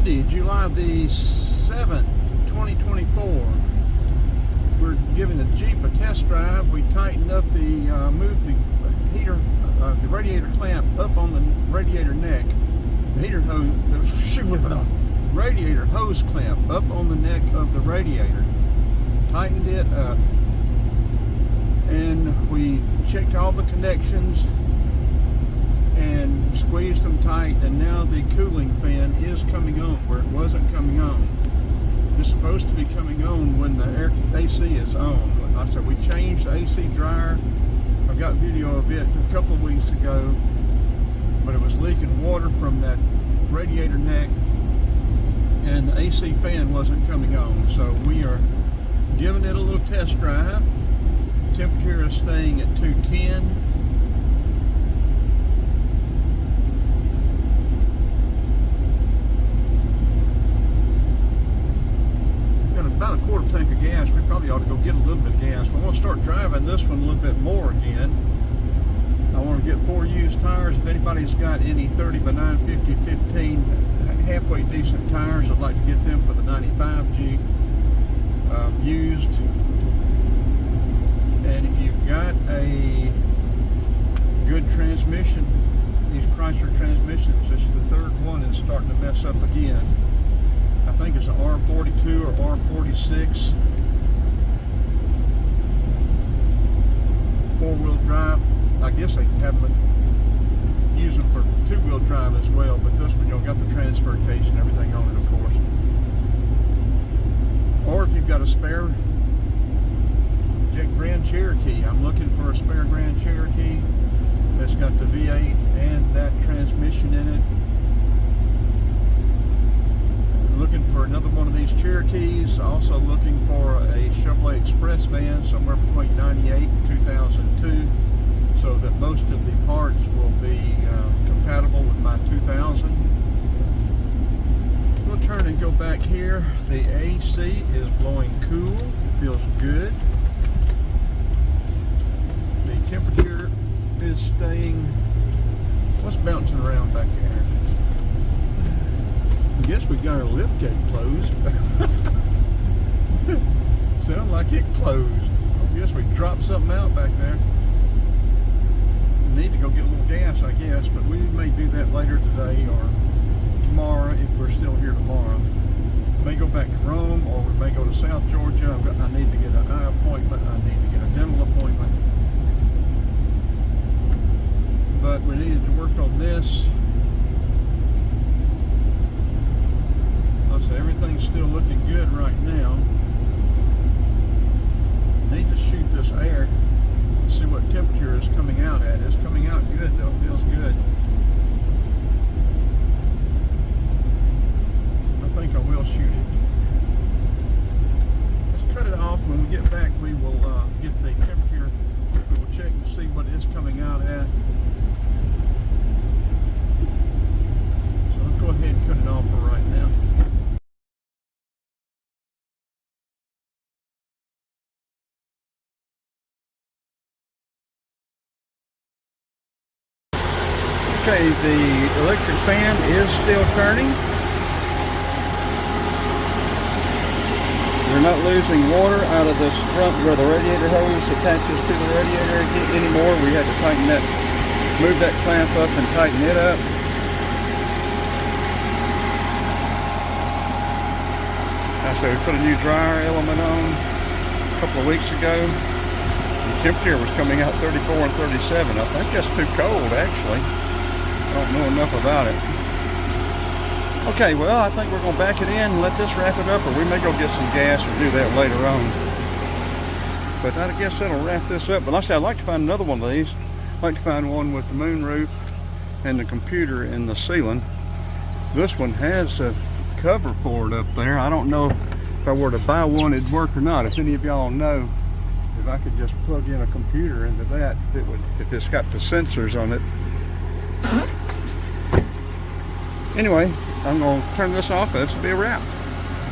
Monday, July the 7th, 2024. We're giving the Jeep a test drive. We tightened up moved the heater, the radiator clamp up on the radiator neck. The heater hose, the radiator hose clamp up on the neck of the radiator. Tightened it up. And we checked all the connections and squeezed them tight, and now the cooling fan is coming on where it wasn't coming on. It's supposed to be coming on when the AC is on. Like I said, we changed the AC dryer. I got video of it a couple of weeks ago, but it was leaking water from that radiator neck and the AC fan wasn't coming on. So we are giving it a little test drive. Temperature is staying at 210. About a quarter tank of gas. We probably ought to go get a little bit of gas. We want to start driving this one a little bit more again. I want to get 4 used tires. If anybody's got any 30 by 950 15 halfway decent tires, I'd like to get them for the 95 Jeep used. And if you've got a good transmission, these Chrysler transmissions, this is the third one is starting to mess up again. I think it's an R42 or R46 four-wheel drive. I guess they have them use them for two-wheel drive as well, but this one, got the transfer case and everything on it, of course. Or if you've got a spare Grand Cherokee, I'm looking for a spare Grand Cherokee that's got the V8 and that transmission in it. Looking for another one of these Cherokees. Also looking for a Chevrolet Express van somewhere between 98 and 2002, so that most of the parts will be compatible with my 2000. We'll turn and go back here. The AC is blowing cool. It feels good. The temperature is staying. What's bouncing around back there? I guess we got our lift gate closed. Sound like it closed. I guess we dropped something out back there. Need to go get a little gas, I guess, but we may do that later today or tomorrow if we're still here tomorrow. We may go back to Rome, or we may go to South Georgia. I need to get an eye appointment. I need to get a dental appointment. But we needed to work on this. So everything's still looking good right now. Need to shoot this air, see what temperature is coming out at. It's coming out good though, it feels good. I think I will shoot it. Let's cut it off. When we get back, we will get the temperature. We will check to see what it's coming out at. So let's go ahead and cut it off for right now. Okay, the electric fan is still turning. We're not losing water out of this front where the radiator hose attaches to the radiator anymore. We had to tighten that, move that clamp up and tighten it up. So we put a new dryer element on a couple of weeks ago. The temperature was coming out 34 and 37. I think that's too cold actually. I don't know enough about it. Okay, well, I think we're going to back it in and let this wrap it up, or we may go get some gas or do that later on. But I guess that'll wrap this up. But like I said, I'd like to find another one of these. I'd like to find one with the moonroof and the computer in the ceiling. This one has a cover for it up there. I don't know if I were to buy one it'd work or not. If any of y'all know, if I could just plug in a computer into that, if it's got the sensors on it. Anyway, I'm going to turn this off. This will be a wrap.